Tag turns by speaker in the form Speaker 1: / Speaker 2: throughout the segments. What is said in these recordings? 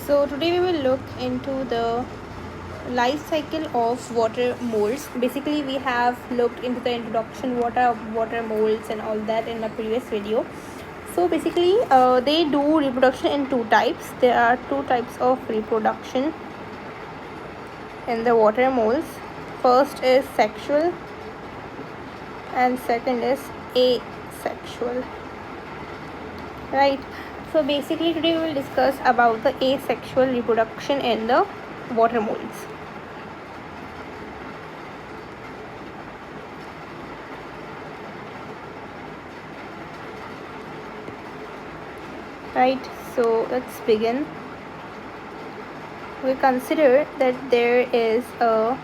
Speaker 1: So today we will look into the life cycle of water molds. Basically, we have looked into the introduction, what are water molds and all that in my previous video. So basically, they do reproduction in two types. There are two types of reproduction in the water molds. First is sexual and second is asexual. Right. So basically today we will discuss about the asexual reproduction in the water molds. Right, so let's begin. We consider that there is a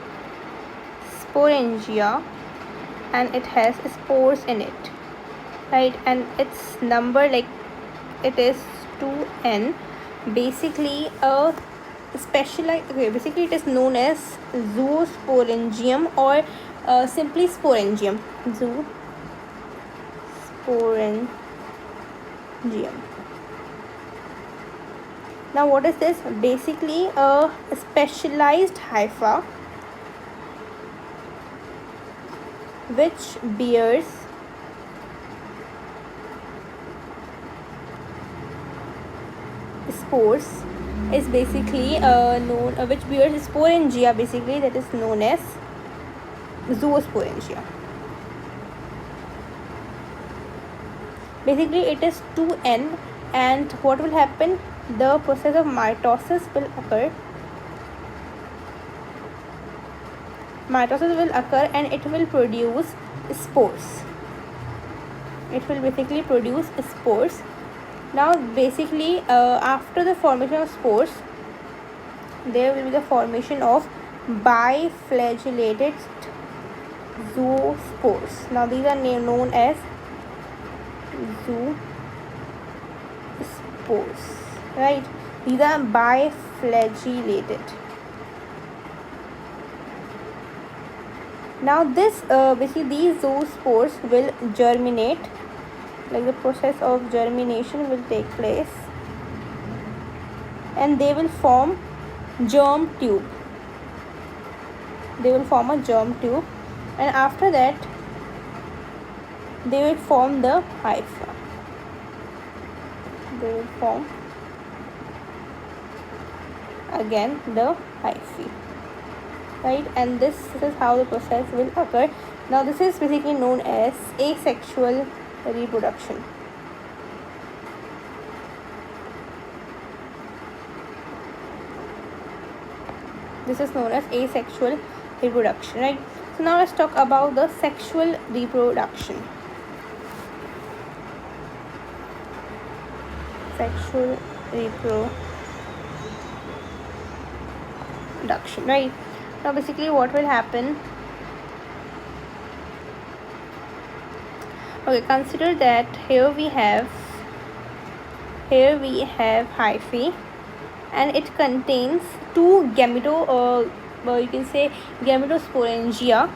Speaker 1: sporangia and it has spores in it, right, and its number, like, it is 2n. Basically a specialized, okay, basically it is known as zoosporangium or simply sporangium. Zoosporangium. Now what is this? Basically a specialized hypha which bears spores is basically known, which bears sporangia, basically that is known as zoosporangia. Basically it is 2n, and what will happen? The process of mitosis will occur. Mitosis will occur and it will produce spores. It will basically produce spores. Now basically after the formation of spores, there will be the formation of biflagellated zoospores. Now these are known as zoospores, right? These are biflagellated. Now this basically these zoospores will germinate, like the process of germination will take place, and they will form germ tube. They will form a germ tube, and after that they will form the hypha. They will form again the hyphae, right? And this is how the process will occur. Now this is basically known as asexual reproduction. This is known as asexual reproduction, right? So now let's talk about the sexual reproduction. Sexual reproduction, right? Now basically what will happen? Okay, consider that here we have hyphae, and it contains two you can say gametosporangia,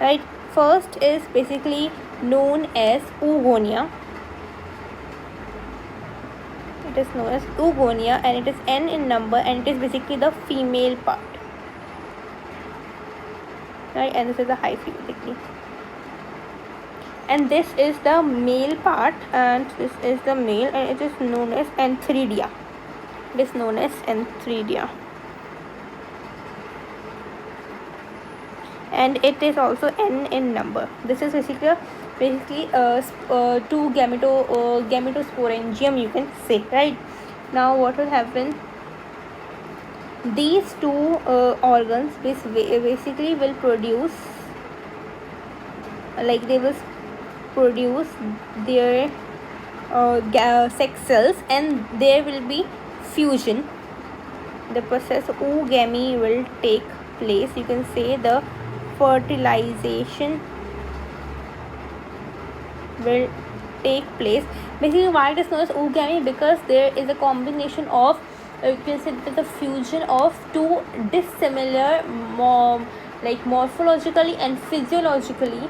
Speaker 1: right? First is basically known as oogonia. It is known as oogonia and it is n in number, and it is basically the female part, right? And this is the hyphae basically, and this is the male part, and this is the male, and it is known as antheridia. It is known as antheridia, and it is also n in number. This is basically two gametosporangium, you can say, right? Now what will happen? These two organs basically will produce, like, they will produce their sex cells, and there will be fusion. The process of oogamy will take place. You can say the fertilization will take place. Basically why it is known as oogamy? Because there is a combination of, you can say, the fusion of two dissimilar like morphologically and physiologically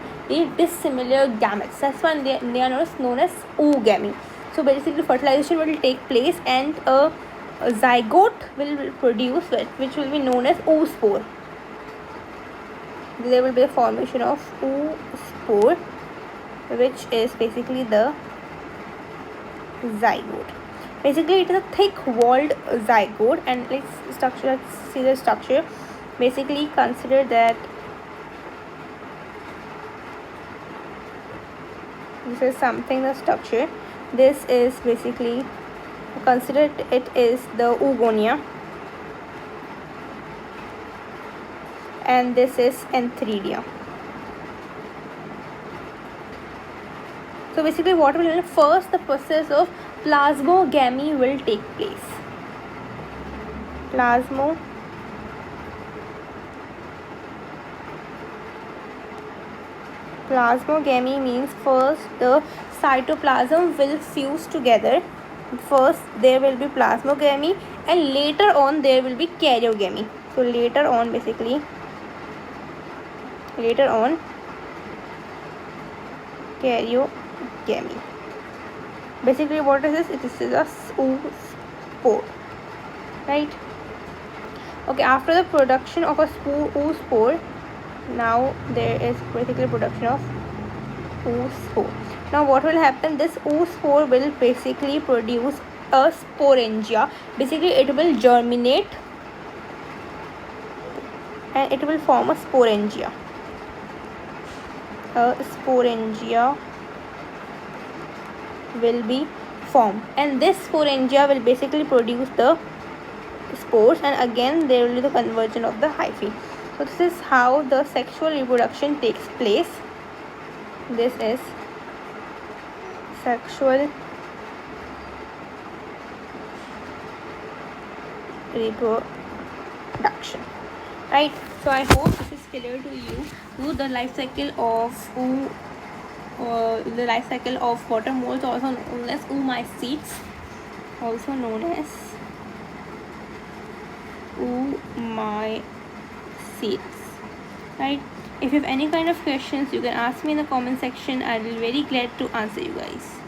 Speaker 1: dissimilar gametes. That's why they are known as oogamy. So basically fertilization will take place and a zygote will produce which will be known as oospore. There will be a formation of oospore, which is basically the zygote. Basically it is a thick walled zygote, and let's see the structure. Basically consider that this is something the structure. This is basically, consider it is the oogonia, and this is antheridia. So basically what will happen, first the process of plasmogamy will take place. Plasmogamy means first the cytoplasm will fuse together. First there will be plasmogamy and later on there will be karyogamy. So later on karyogamy. Basically what is this? It is a oospore, right? Okay, after the production of a oospore, now there is basically production of oospore. Now what will happen, this oospore will basically produce a sporangia. Basically it will germinate and it will form a sporangia. A sporangia will be formed, and this sporangia will basically produce the spores, and again there will be the conversion of the hyphae. So this is how the sexual reproduction takes place. This is sexual reproduction, right? So I hope this is clear to you. The life cycle of water moles, also known as oomycetes, right? If you have any kind of questions, you can ask me in the comment section. I will be very glad to answer you guys.